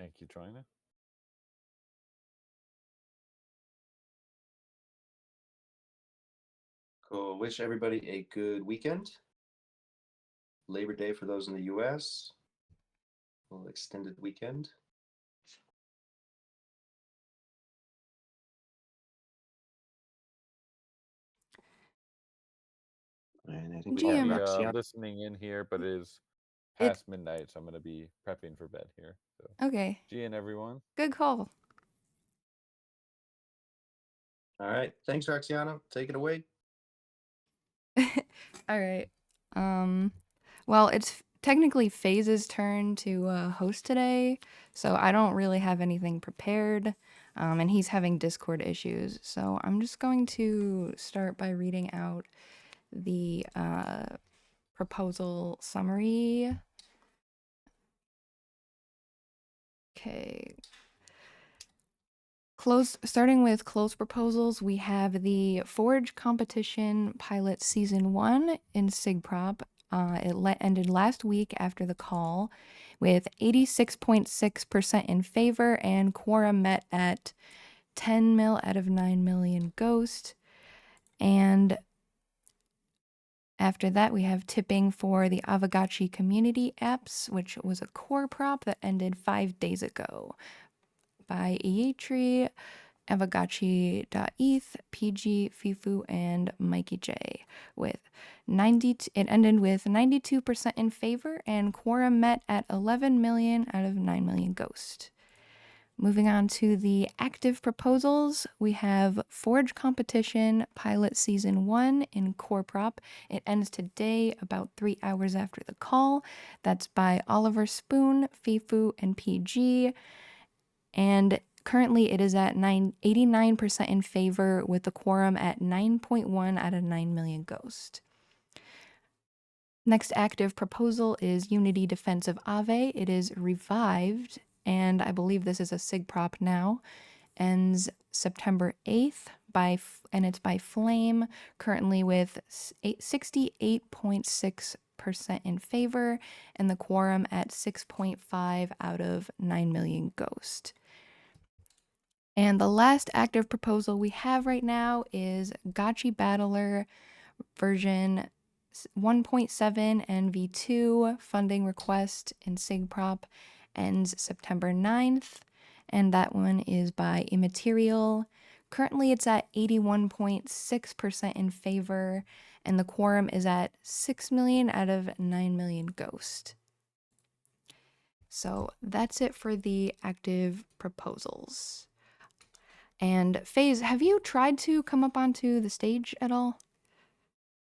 Thank you, Trina. Cool. Wish everybody a good weekend. Labor Day for those in the US. A little extended weekend. And I think we I'll have be GM. Roxana. listening in here, but it is It past midnight, so I'm going to be prepping for bed here. So, okay. GN everyone. Good call. All right. Thanks, Roxana. Take it away. All right. Well, it's technically FaZe's turn to host today, so I don't really have anything prepared. And he's having Discord issues, so I'm just going to start by reading out the proposal summary. Okay. Starting with closed proposals, we have the Forge Competition Pilot Season 1 in SIGPROP. It ended last week after the call with 86.6% in favor, and quorum met at 10 mil out of 9 million ghost. And after that, we have tipping for the Aavegotchi community apps, which was a core prop that ended 5 days ago by Iatri, Aavegotchi.eth, PG, Fifu, and Mikey J. It ended with 92% in favor, and quorum met at 11 million out of 9 million ghost. Moving on to the active proposals, we have Forge Competition Pilot Season 1 in Core Prop. It ends today about 3 hours after the call. That's by Oliver Spoon, Fifu, and PG. And currently it is at 89% in favor, with the quorum at 9.1 out of 9 million ghost. Next active proposal is Unity Defense of Aave. It is revived, and I believe this is a SIG prop now. Ends September 8th, and it's by Flame, currently with 68.6% in favor, and the quorum at 6.5 out of 9 million ghost. And the last active proposal we have right now is Gotchi Battler version 1.7 and V2 funding request in SIGPROP, ends September 9th, and that one is by Immaterial. Currently it's at 81.6% in favor, and the quorum is at 6 million out of 9 million ghost. So that's it for the active proposals. And FaZe, have you tried to come up onto the stage at all?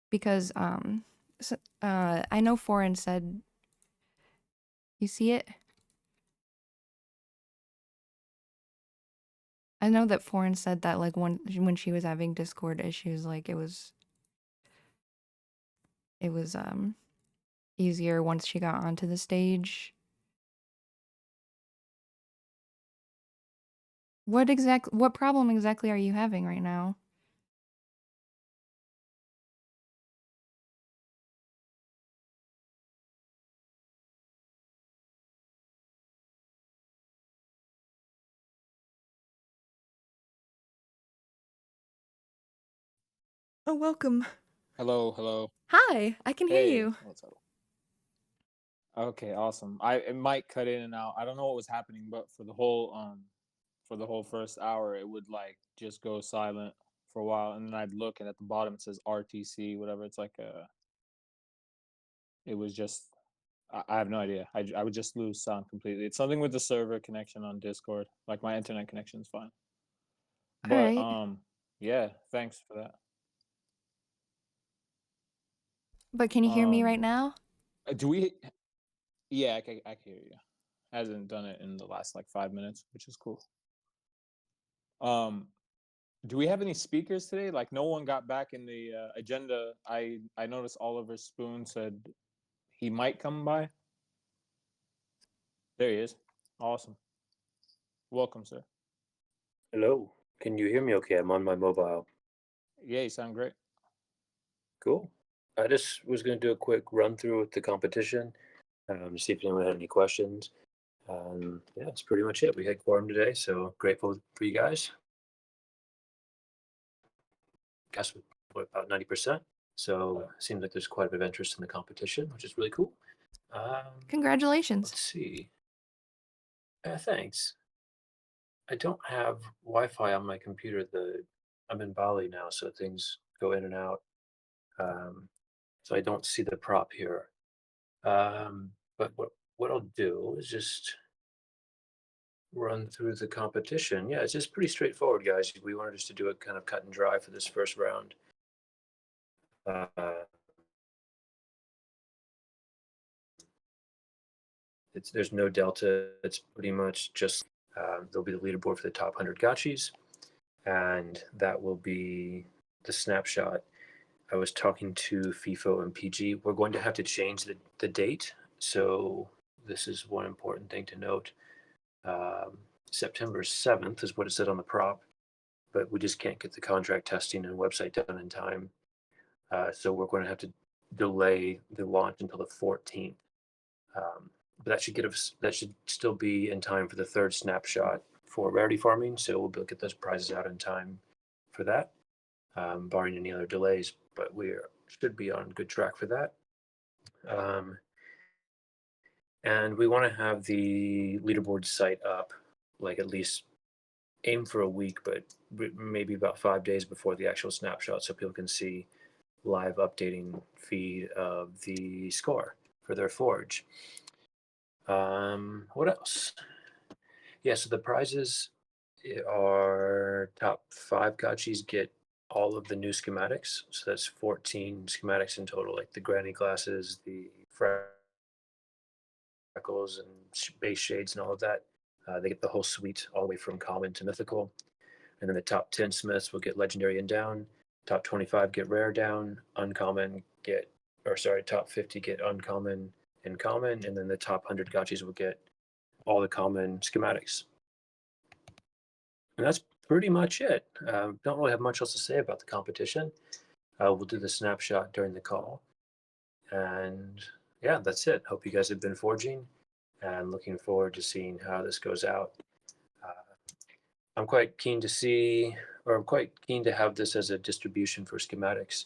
Because I know Foreign said, you see it? I know that Foreign said that like when she was having Discord issues, like it was easier once she got onto the stage. What problem exactly are you having right now? Oh, welcome. Hello, hello. Hi, I can hear Hey, you. what's up? Okay, awesome. It might cut in and out. I don't know what was happening, but for the whole first hour, it would like just go silent for a while, and then I'd look, and at the bottom it says RTC, whatever. It's like it was just, I have no idea. I would just lose sound completely. It's something with the server connection on Discord. Like my internet connection is fine. All But right. yeah, thanks for that. But can you hear me right now? Do we? Yeah, I can hear you. Hasn't done it in the last like 5 minutes, which is cool. Do we have any speakers today? Like no one got back in the agenda. I noticed Oliver Spoon said he might come by. There he is. Awesome. Welcome, sir. Hello. Can you hear me okay? I'm on my mobile. Yeah, you sound great. Cool. I just was going to do a quick run through with the competition, see if anyone had any questions. Yeah, that's pretty much it. We had quorum today, so grateful for you guys. Guess what, about 90%. So seems like there's quite a bit of interest in the competition, which is really cool. Congratulations. Let's see. Thanks. I don't have Wi-Fi on my computer. I'm in Bali now, so things go in and out. So I don't see the prop here. But what I'll do is just run through the competition. Yeah, it's just pretty straightforward, guys. We wanted just to do it kind of cut and dry for this first round. There's no delta. It's pretty much just there'll be the leaderboard for the top 100 gotchis, and that will be the snapshot. I was talking to FIFO and PG. We're going to have to change the date. So this is one important thing to note. September 7th is what it said on the prop, but we just can't get the contract testing and website done in time. So we're going to have to delay the launch until the 14th. But that should still be in time for the third snapshot for rarity farming. So we'll be able to get those prizes out in time for that, barring any other delays. But we should be on good track for that. And we want to have the leaderboard site up, like at least aim for a week, but maybe about 5 days before the actual snapshot, so people can see live updating feed of the score for their forge. What else? Yeah, so the prizes are top 5 gotchis get all of the new schematics. So that's 14 schematics in total, like the granny glasses, the freckles and base shades and all of that. They get the whole suite all the way from common to mythical. And then the top 10 smiths will get legendary and down. Top 25 get rare down. Uncommon get, or sorry, top 50 get uncommon and common. And then the top 100 gotchis will get all the common schematics. And that's pretty much it. Don't really have much else to say about the competition. We'll do the snapshot during the call. And yeah, that's it. Hope you guys have been forging and looking forward to seeing how this goes out. I'm quite keen to have this as a distribution for schematics.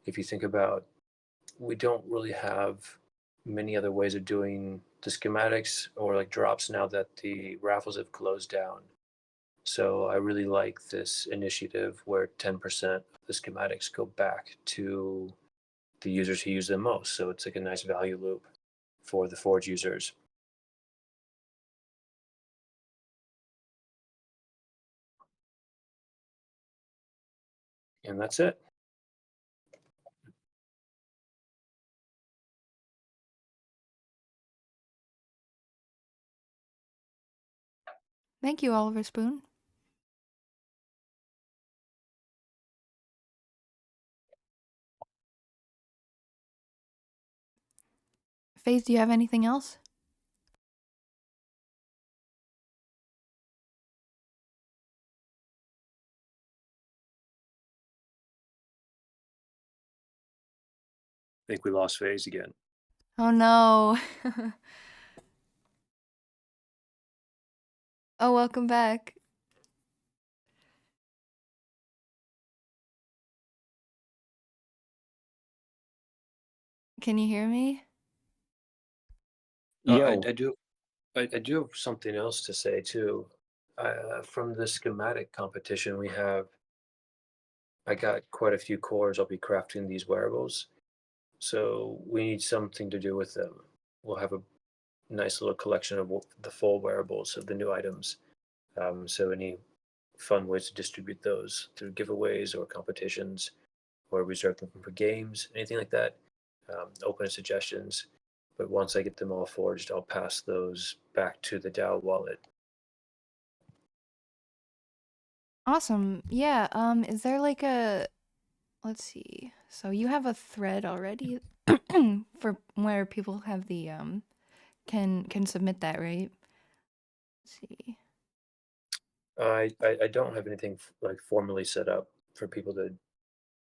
If you think about, we don't really have many other ways of doing the schematics or like drops now that the raffles have closed down. So I really like this initiative where 10% of the schematics go back to the users who use them most. So it's like a nice value loop for the Forge users. And that's it. Thank you, Oliver Spoon. FaZe, do you have anything else? I think we lost FaZe again. Oh no. Oh, welcome back. Can you hear me? Yo, I do have something else to say too. From the schematic competition I got quite a few cores. I'll be crafting these wearables. So we need something to do with them. We'll have a nice little collection of the full wearables of the new items. So any fun ways to distribute those through giveaways or competitions or reserve them for games, anything like that. Open suggestions. But once I get them all forged, I'll pass those back to the DAO wallet. Awesome. Yeah, is there like a, let's see. So you have a thread already for where people have the can submit that, right? Let's see. I don't have anything like formally set up for people to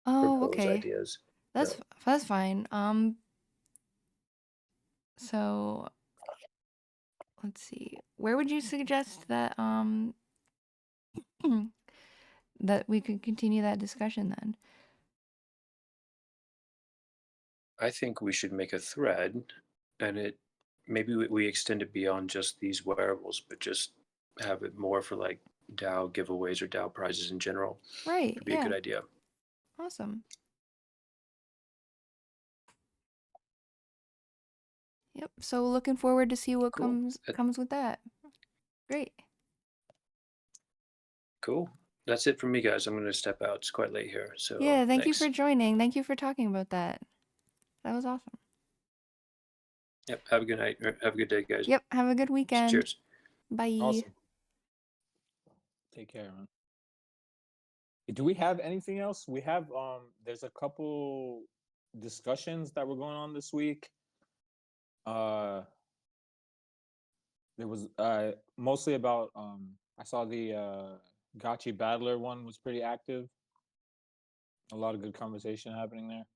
Oh, propose okay. ideas. That's No. that's fine. So let's see. Where would you suggest that that we could continue that discussion then? I think we should make a thread, and maybe we extend it beyond just these wearables, but just have it more for like DAO giveaways or DAO prizes in general. Right. Could be a Yeah. good idea. Awesome. Yep. So looking forward to see what Cool. comes with that. Great. Cool. That's it from me, guys. I'm going to step out. It's quite late here. So Yeah, thank you thanks. for joining. Thank you for talking about that. That was awesome. Yep. Have a good night. Have a good day, guys. Yep. Have a good weekend. Cheers. Bye. Awesome. Take care, man. Do we have anything else? We have there's a couple discussions that were going on this week. There was mostly about I saw the Gotchi Battler one was pretty active. A lot of good conversation happening there.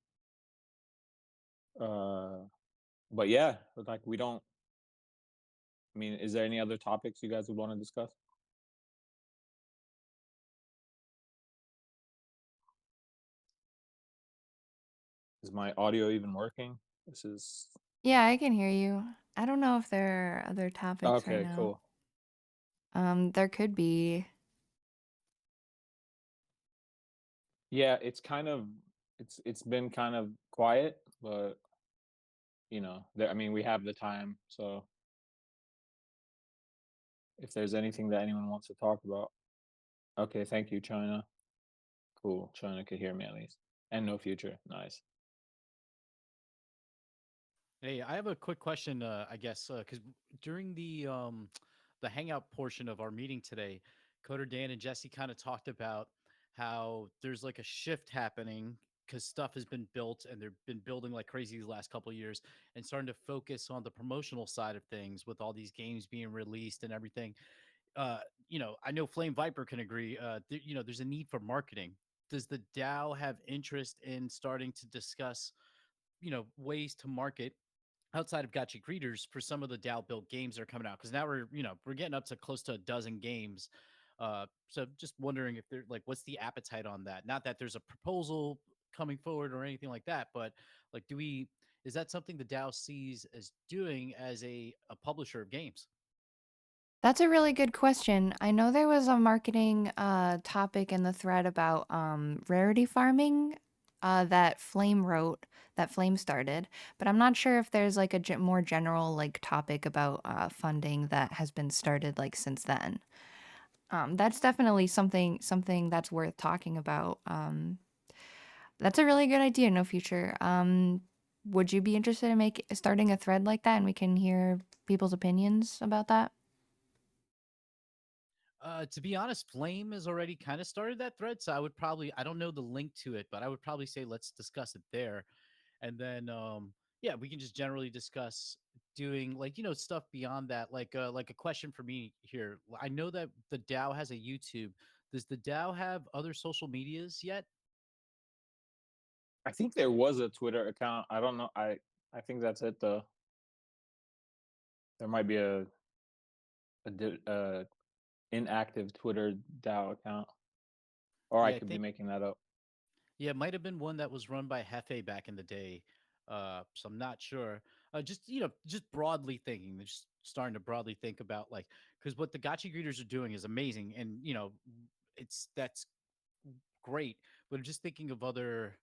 But yeah, like we don't. I mean, is there any other topics you guys would want to discuss? Is my audio even working? This is Yeah, I can hear you. I don't know if there are other topics right okay. now. Cool. There could be. Yeah, it's been kind of quiet, but there, I mean, we have the time, so if there's anything that anyone wants to talk about. Okay, thank you, China. Cool. China could hear me at least. And no future. Nice. Hey, I have a quick question, I guess, because during the hangout portion of our meeting today, Coder Dan and Jesse kind of talked about how there's like a shift happening because stuff has been built and they've been building like crazy the last couple of years and starting to focus on the promotional side of things with all these games being released and everything. I know Flame Viper can agree. There's a need for marketing. Does the DAO have interest in starting to discuss, ways to market outside of gotcha greeters for some of the DAO built games that are coming out? Because now we're getting up to close to a dozen games. So just wondering if they're like, what's the appetite on that? Not that there's a proposal coming forward or anything like that, but like, is that something the DAO sees as doing as a publisher of games? That's a really good question. I know there was a marketing topic in the thread about rarity farming that Flame started, but I'm not sure if there's like a more general like topic about funding that has been started like since then. That's definitely something that's worth talking about. That's a really good idea, No Future. Would you be interested in starting a thread like that and we can hear people's opinions about that? To be honest, Flame has already kind of started that thread, so I don't know the link to it, but I would probably say let's discuss it there. And then yeah, we can just generally discuss doing like, stuff beyond that. Like a question for me here. I know that the DAO has a YouTube. Does the DAO have other social medias yet? I think there was a Twitter account. I don't know. I think that's it though. There might be a inactive Twitter DAO account, or I Yeah, I could be think making that up. yeah, it might have been one that was run by Hefe back in the day. So I'm not sure. Just broadly thinking, just starting to broadly think about like, because what the gotcha greeters are doing is amazing, and that's great. But I'm just thinking of other,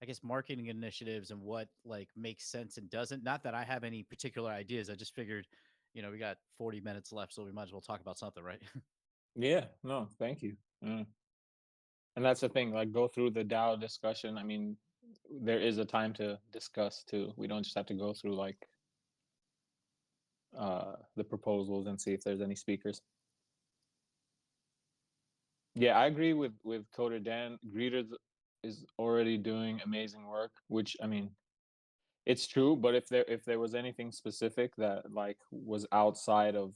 I guess, marketing initiatives and what like makes sense and doesn't. Not that I have any particular ideas. I just figured, we got 40 minutes left, so we might as well talk about something, right? Yeah. No. Thank you. And that's the thing. Like, go through the DAO discussion. I mean, there is a time to discuss too. We don't just have to go through like the proposals and see if there's any speakers. Yeah, I agree with Coder Dan. Greeters is already doing amazing work, which I mean, it's true. But if there was anything specific that like was outside of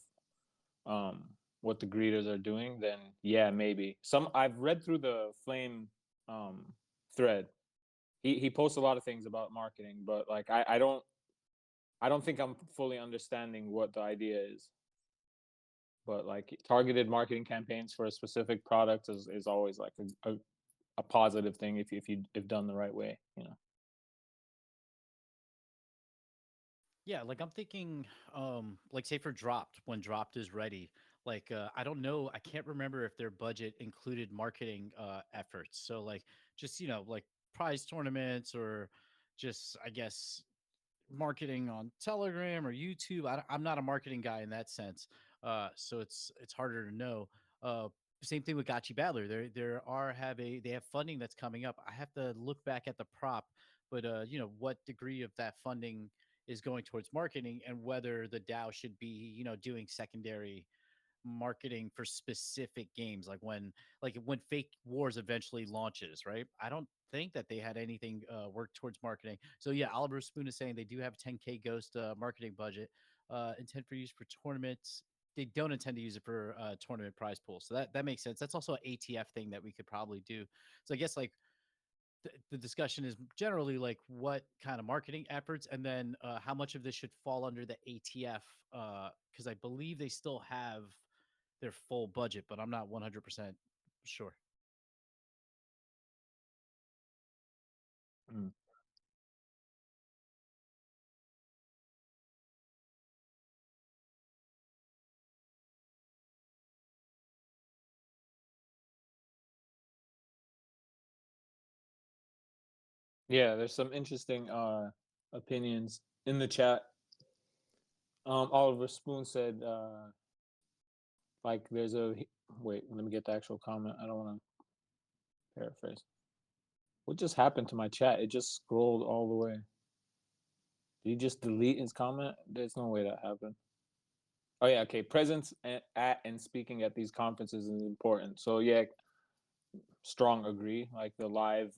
um what the greeters are doing, then yeah, maybe. I've read through the Flame um thread. He posts a lot of things about marketing, but like I don't think I'm fully understanding what the idea is. but like targeted marketing campaigns for a specific product is always like a positive thing if done the right way, you know. Yeah, like I'm thinking, like say for Dropped, when Dropped is ready, like I don't know, I can't remember if their budget included marketing efforts. So like just like prize tournaments or just I guess marketing on Telegram or YouTube. I'm not a marketing guy in that sense, so it's harder to know. Uh, Same thing with Gotchi Battler. They have funding that's coming up. I have to look back at the prop, but what degree of that funding is going towards marketing and whether the DAO should be doing secondary marketing for specific games like when Fake Wars eventually launches, right? I don't think that they had anything work towards marketing. So yeah, Oliver Spoon is saying they do have a 10K Ghost marketing budget, intent for use for tournaments. They don't intend to use it for tournament prize pools, so that makes sense. That's also an ATF thing that we could probably do. So I guess like the discussion is generally like what kind of marketing efforts and then how much of this should fall under the ATF, because I believe they still have their full budget, but I'm not 100% sure. Mm. Yeah, there's some interesting opinions in the chat. Oliver Spoon said like there's a wait, let me get the actual comment. I don't want to paraphrase. What just happened to my chat? It just scrolled all the way. Did he just delete his comment? There's no way that happened. Oh yeah, okay. Presence at and speaking at these conferences is important. So yeah, strong agree. Like the live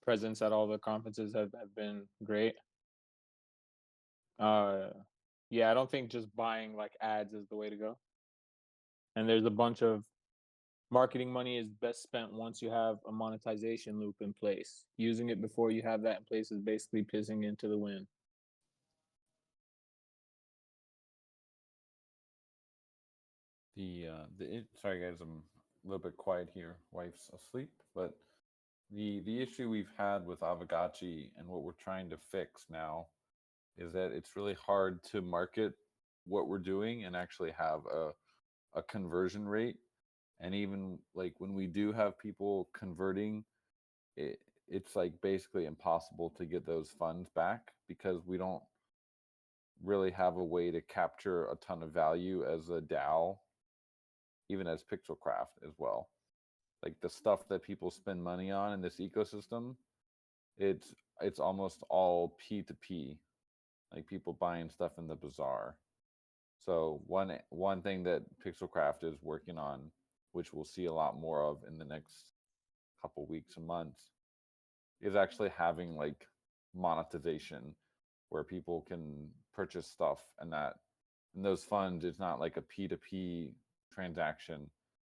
presence at all the conferences have been great. Uh, yeah, I don't think just buying like ads is the way to go. And there's a bunch of marketing money is best spent once you have a monetization loop in place. Using it before you have that in place is basically pissing into the wind. Sorry guys, I'm a little bit quiet here. Wife's asleep, but the issue we've had with Aavegotchi and what we're trying to fix now is that it's really hard to market what we're doing and actually have a conversion rate. And even like when we do have people converting, it's like basically impossible to get those funds back because we don't really have a way to capture a ton of value as a DAO, even as Pixelcraft as well. Like the stuff that people spend money on in this ecosystem, it's it's almost all P2P, like people buying stuff in the bazaar. So one thing that Pixelcraft is working on, which we'll see a lot more of in the next couple weeks and months, is actually having like monetization where people can purchase stuff and those funds, it's not like a P2P transaction,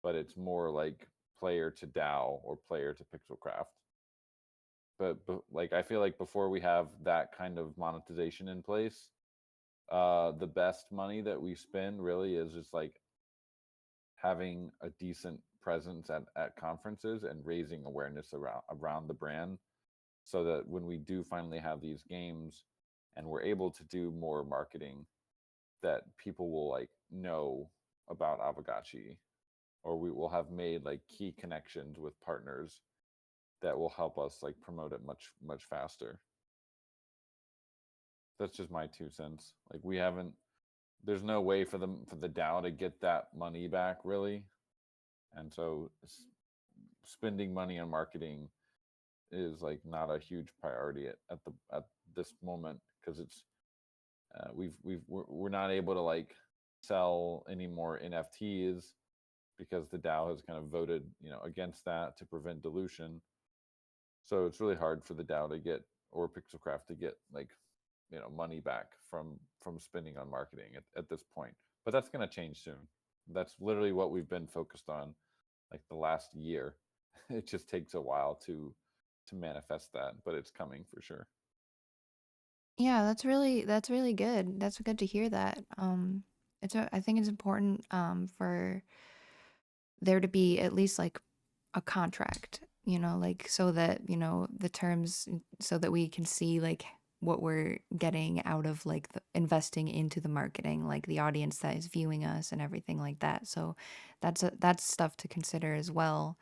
but it's more like player to DAO or player to Pixelcraft. But like I feel like before we have that kind of monetization in place, the best money that we spend really is just like having a decent presence at conferences and raising awareness around the brand so that when we do finally have these games and we're able to do more marketing, that people will like know about Aavegotchi, or we will have made like key connections with partners that will help us like promote it much faster. That's just my 2 cents. Like we haven't, there's no way for the DAO to get that money back really, and so spending money on marketing is like not a huge priority at this moment because it's we're not able to like sell any more NFTs because the DAO has kind of voted against that to prevent dilution. So it's really hard for the DAO to get or Pixelcraft to get like money back from spending on marketing at this point. But that's going to change soon. That's literally what we've been focused on like the last year. It just takes a while to manifest that, but it's coming for sure. Yeah, that's really good. That's good to hear that. I think it's important for there to be at least like a contract, like so that, the terms, so that we can see like what we're getting out of like investing into the marketing, like the audience that is viewing us and everything like that. So that's stuff to consider as well.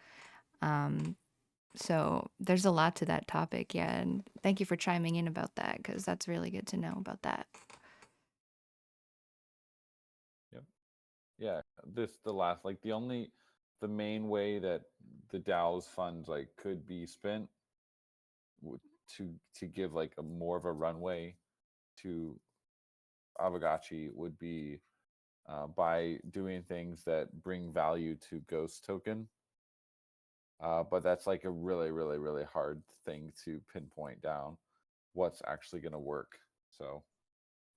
So there's a lot to that topic. Yeah. And thank you for chiming in about that, because that's really good to know about that. Yep. Yeah. The main way that the DAO's funds like could be spent to give like a more of a runway to Aavegotchi would be by doing things that bring value to Ghost Token. But that's like a really, really, really hard thing to pinpoint down what's actually going to work. So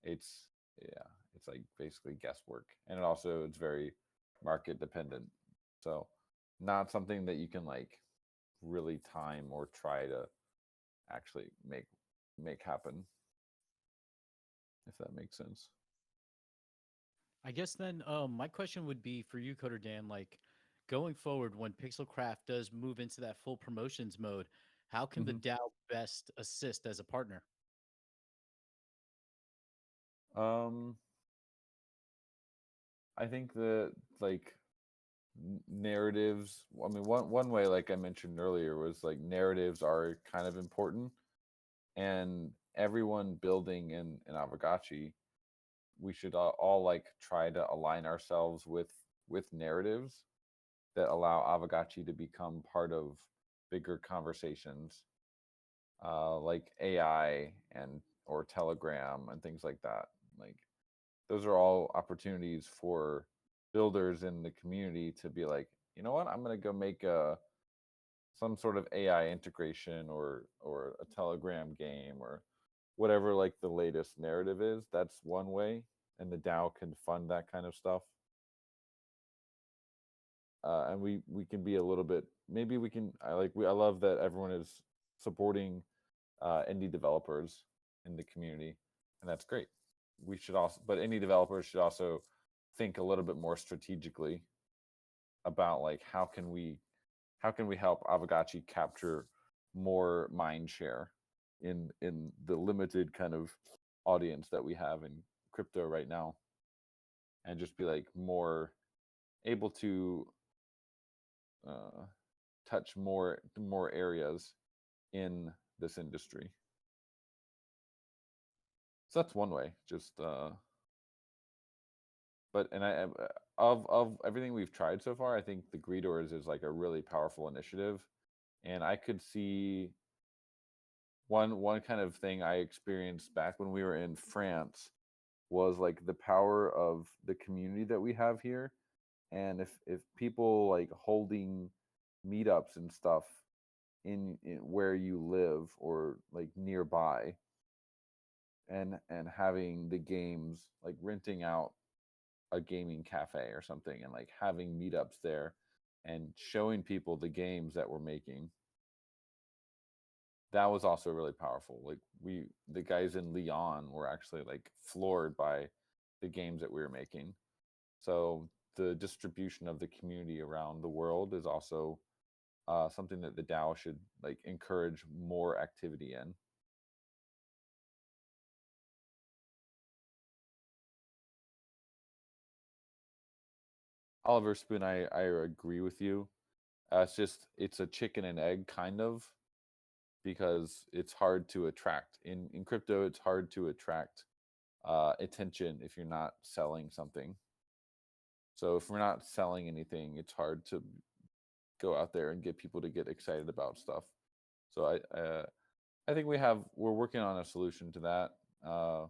it's it's like basically guesswork, and it's very market dependent. So not something that you can like really time or try to actually make happen, if that makes sense. I guess then my question would be for you, Coder Dan, like going forward when Pixelcraft does move into that full promotions mode, how can the Mhm. DAO best assist as a partner? Um, I think the like narratives. I mean, one way, like I mentioned earlier, was like narratives are kind of important, and everyone building in Aavegotchi, we should all like try to align ourselves with narratives that allow Aavegotchi to become part of bigger conversations, like AI and or Telegram and things like that. Like those are all opportunities for builders in the community to be like, you know what, I'm gonna go make some sort of AI integration or a Telegram game or whatever like the latest narrative is. That's one way, and the DAO can fund that kind of stuff. And we can be a little bit, maybe we can, I love that everyone is supporting indie developers in the community, and that's great. We should also, but indie developers should also think a little bit more strategically about like how can we help Aavegotchi capture more mind share in the limited kind of audience that we have in crypto right now, and just be like more able to uh, touch more areas in this industry. So that's one way. Just but and I of everything we've tried so far, I think the Greedors is like a really powerful initiative, and I could see one kind of thing I experienced back when we were in France was like the power of the community that we have here, and if people like holding meetups and stuff in where you live or like nearby, and having the games, like renting out a gaming cafe or something and like having meetups there and showing people the games that we're making, that was also really powerful. Like the guys in Lyon were actually like floored by the games that we were making. So the distribution of the community around the world is also something that the DAO should like encourage more activity in. Oliver Spoon, I agree with you. It's a chicken and egg kind of, because it's hard to attract in crypto. It's hard to attract attention if you're not selling something. So if we're not selling anything, it's hard to go out there and get people to get excited about stuff. So I think we're working on a solution to that.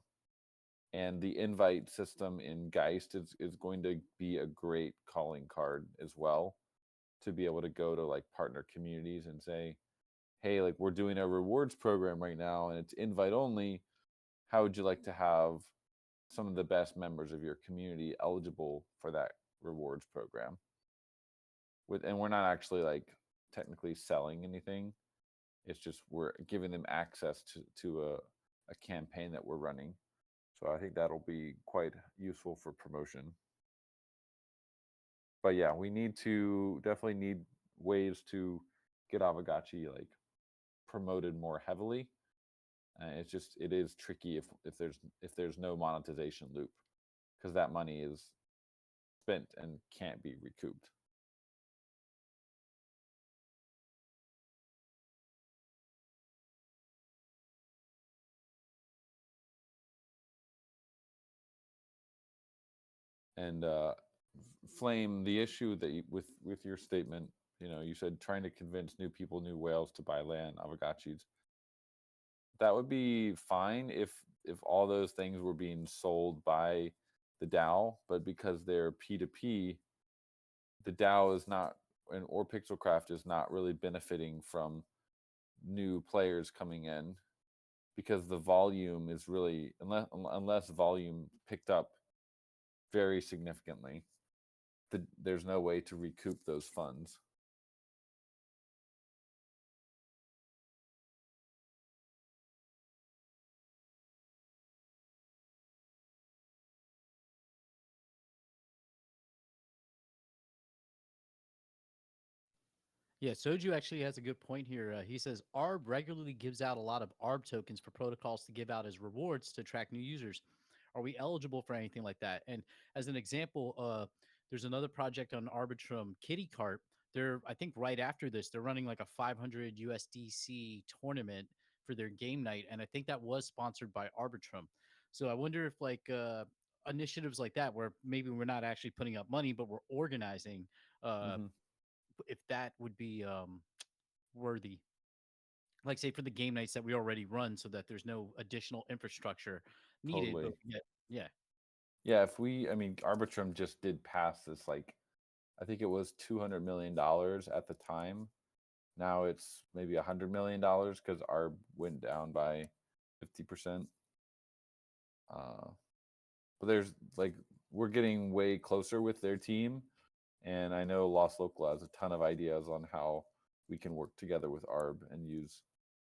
And the invite system in Geist is going to be a great calling card as well, to be able to go to like partner communities and say, hey, like we're doing a rewards program right now and it's invite only. How would you like to have some of the best members of your community eligible for that rewards program? And we're not actually like technically selling anything. It's just we're giving them access to a campaign that we're running. So I think that'll be quite useful for promotion. But yeah, we definitely need ways to get Aavegotchi like promoted more heavily. It is tricky if there's no monetization loop, because that money is spent and can't be recouped. And Flame, the issue that with your statement, you said trying to convince new people, new whales to buy land, Aavegotchis. That would be fine if all those things were being sold by the DAO, but because they're P2P, the DAO is not, or Pixelcraft is not really benefiting from new players coming in, because the volume is really, unless volume picked up very significantly, there's no way to recoup those funds. Yeah, Soju actually has a good point here. He says ARB regularly gives out a lot of ARB tokens for protocols to give out as rewards to attract new users. Are we eligible for anything like that? And as an example, there's another project on Arbitrum, Kitty Cart. I think right after this, they're running like a 500 USDC tournament for their game night, and I think that was sponsored by Arbitrum. So I wonder if like initiatives like that, where maybe we're not actually putting up money, but we're organizing. Mm-hmm. If that would be worthy, like say for the game nights that we already run, so that there's no additional infrastructure needed. Totally. But yeah, Yeah, I mean, Arbitrum just did pass this, like, I think it was $200 million at the time. Now it's maybe $100 million because ARB went down by 50%. But there's like, we're getting way closer with their team, and I know Lost Local has a ton of ideas on how we can work together with ARB and use,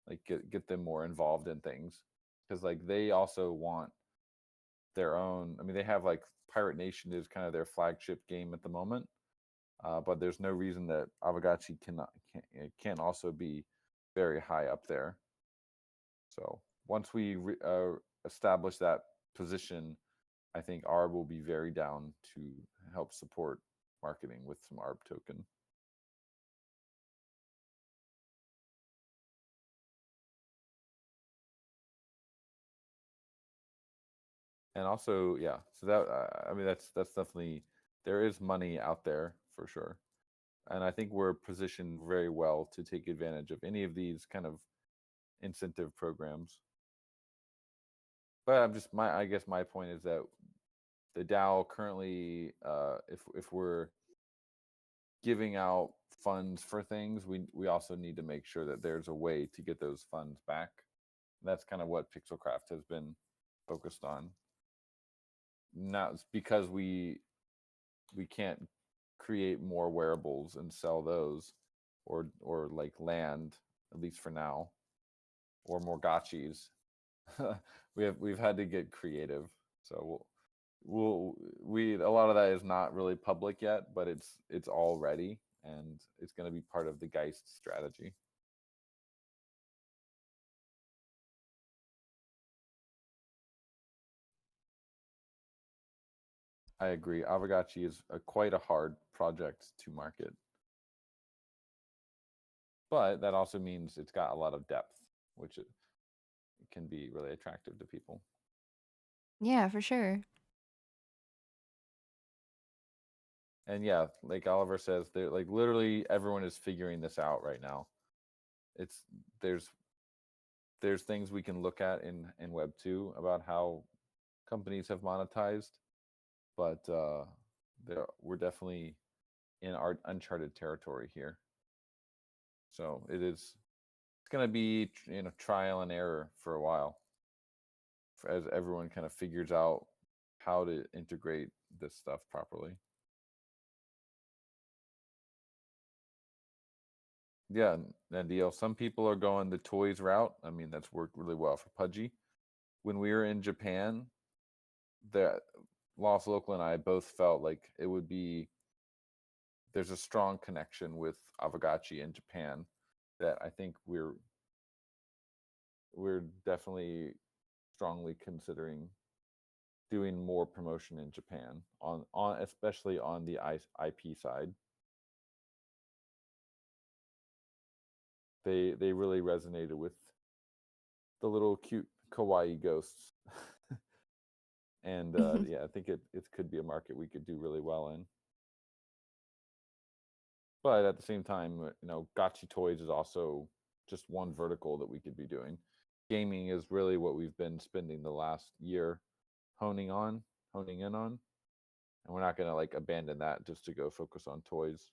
like, get them more involved in things, because like they also want their own. I mean, they have like Pirate Nation is kind of their flagship game at the moment, but there's no reason that Aavegotchi can't also be very high up there. So once we establish that position, I think ARB will be very down to help support marketing with some ARB token. And also, yeah, so that I mean, that's definitely, there is money out there for sure, and I think we're positioned very well to take advantage of any of these kind of incentive programs. But I guess my point is that the DAO currently, if we're giving out funds for things, we also need to make sure that there's a way to get those funds back. That's kind of what Pixelcraft has been focused on. Not because we can't create more wearables and sell those, or like land, at least for now, or more gotchis. We've had to get creative. So we a lot of that is not really public yet, but it's all ready, and it's going to be part of the Geist strategy. I agree. Aavegotchi is quite a hard project to market, but that also means it's got a lot of depth, which it can be really attractive to people. Yeah, for sure. And yeah, like Oliver says, they're like, literally everyone is figuring this out right now. It's there's things we can look at in Web 2 about how companies have monetized, but we're definitely in our uncharted territory here. So it's going to be trial and error for a while, as everyone kind of figures out how to integrate this stuff properly. Yeah, and some people are going the toys route. I mean, that's worked really well for Pudgy. When we were in Japan, that Lost Local and I both felt like it would be, there's a strong connection with Aavegotchi in Japan that I think we're definitely strongly considering doing more promotion in Japan on especially on the IP side. They really resonated with the little cute kawaii ghosts. And yeah, I think it could be a market we could do really well in. But at the same time, Gotchi Toys is also just one vertical that we could be doing. Gaming is really what we've been spending the last year honing in on, and we're not gonna like abandon that just to go focus on toys.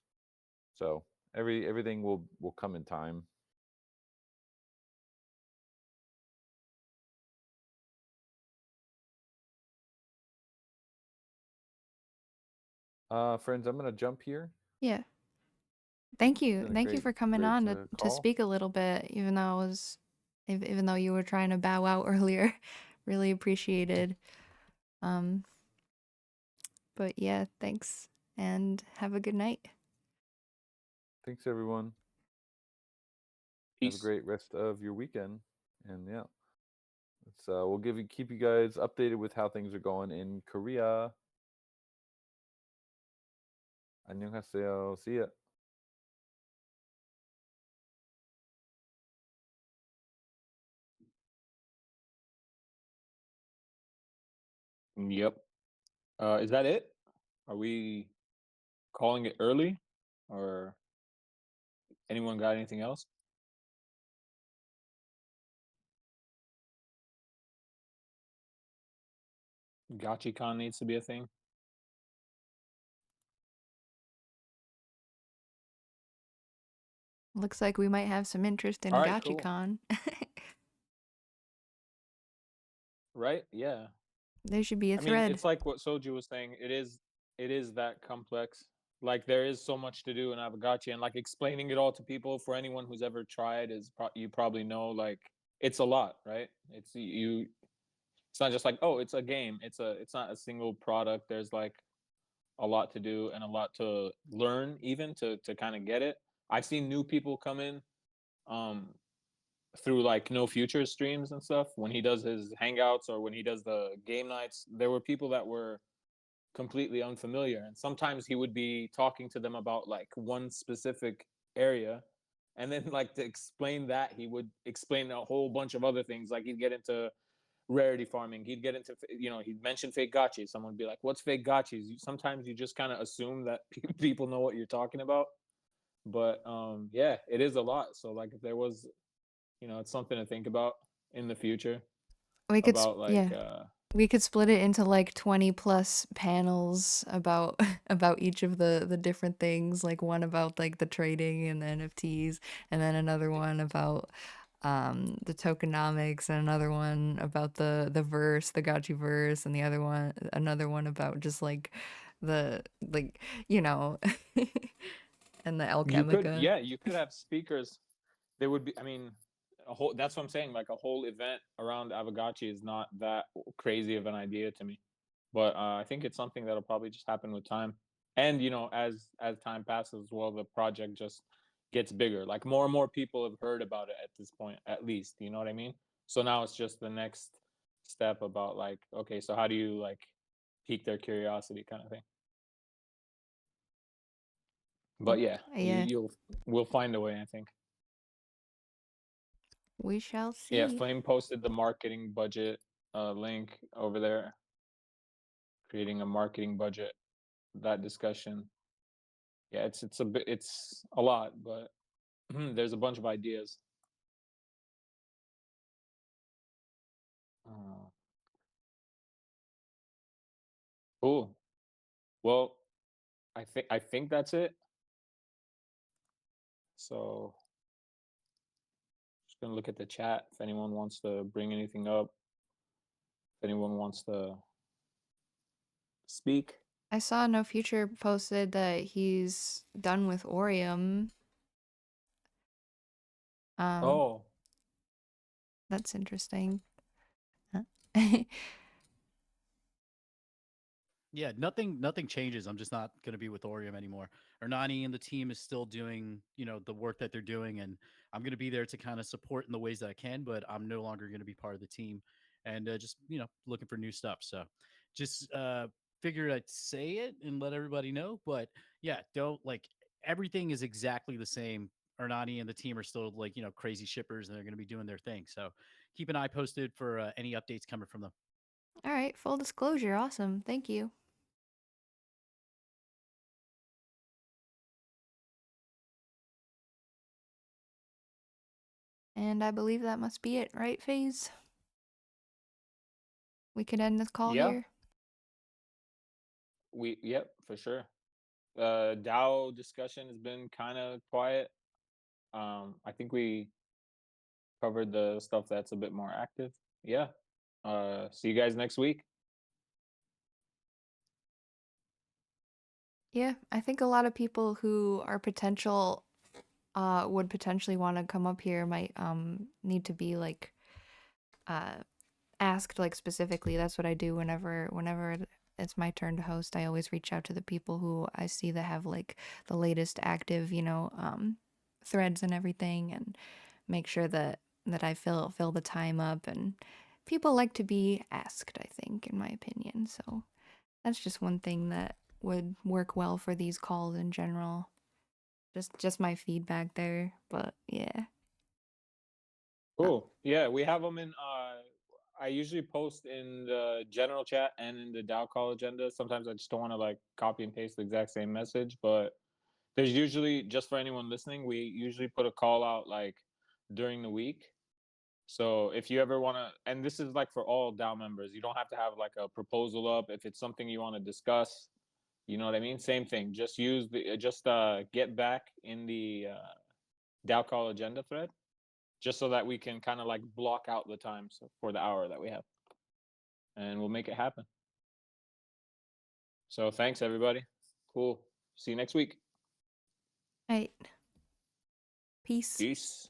So everything will come in time. Friends, I'm gonna jump here. Yeah. Thank you. Been a Thank you great- for coming great, on to call. speak a little bit, even though you were trying to bow out earlier. Really appreciated. But yeah, thanks and have a good night. Thanks everyone. Peace. Have a great rest of your weekend. And yeah. We'll keep you guys updated with how things are going in Korea. 안녕하세요. See ya. Yep. Is that it? Are we calling it early, or anyone got anything else? GotchiCon needs to be a thing. Looks like we might have some interest in All right, cool. GotchiCon. Right? Yeah. There should be a I mean, thread. it's like what Soju was saying. It is that complex. Like there is so much to do in Aavegotchi, and like explaining it all to people, for anyone who's ever tried, you probably know, like it's a lot, right? It's you. It's not just like, oh, it's a game. It's not a single product. There's like a lot to do and a lot to learn, even to kind of get it. I've seen new people come in um through like No Future streams and stuff when he does his hangouts or when he does the game nights. There were people that were completely unfamiliar, and sometimes he would be talking to them about like one specific area, and then like to explain that, he would explain a whole bunch of other things. Like he'd get into rarity farming, he'd get into, he'd mention fake gotchis. Someone would be like, what's fake gotchis? Sometimes you just kind of assume that people know what you're talking about, but yeah, it is a lot. So like if there was, it's something to think about in the future We could about like yeah. We could split it into like 20 plus panels about about each of the different things, like one about like the trading and the NFTs, and then another one about the tokenomics, and another one about the verse, the Gotchi verse, and another one about just like the like and the alchemica. you could have speakers. There would be, I mean, a whole, that's what I'm saying, like a whole event around Aavegotchi is not that crazy of an idea to me, but I think it's something that'll probably just happen with time. And as time passes, well, the project just gets bigger. Like more and more people have heard about it at this point, at least, you know what I mean? So now it's just the next step about like, okay, so how do you like pique their curiosity, kind of thing. But yeah, Yeah, we'll find a way, I think. we shall see. Yeah, Flame posted the marketing budget link over there. Creating a marketing budget, that discussion. Yeah, it's a lot, but there's a bunch of ideas. Cool. Well, I think that's it. So just gonna look at the chat if anyone wants to bring anything up. If anyone wants to speak. I saw No Future posted that he's done with Orium. Oh, That's interesting. Huh? Yeah, nothing changes. I'm just not going to be with Orium anymore. Ernani and the team is still doing, the work that they're doing, and I'm going to be there to kind of support in the ways that I can, but I'm no longer going to be part of the team, and just looking for new stuff. So, just figured I'd say it and let everybody know. But yeah, don't like everything is exactly the same. Ernani and the team are still like crazy shippers, and they're going to be doing their thing. So keep an eye posted for any updates coming from them. All right, full disclosure. Awesome. Thank you. And I believe that must be it, right, FaZe? We could end this call Yeah. here. Yep, for sure. DAO discussion has been kind of quiet. I think we covered the stuff that's a bit more active. Yeah. See you guys next week. Yeah, I think a lot of people who are potential would potentially want to come up here might need to be like asked like specifically. That's what I do whenever it's my turn to host. I always reach out to the people who I see that have like the latest active, threads and everything, and make sure that I fill the time up. And people like to be asked, I think, in my opinion. So that's just one thing that would work well for these calls in general. Just my feedback there, but yeah. Cool. Yeah, we have them in. I usually post in the general chat and in the DAO call agenda. Sometimes I just don't want to like copy and paste the exact same message, but there's usually, just for anyone listening, we usually put a call out like during the week. So if you ever want to, and this is like for all DAO members, you don't have to have like a proposal up. If it's something you want to discuss, you know what I mean? Same thing. Just use the, get back in the DAO call agenda thread, just so that we can kind of like block out the times for the hour that we have, and we'll make it happen. So thanks everybody. Cool. See you next week. Right. Peace. Peace.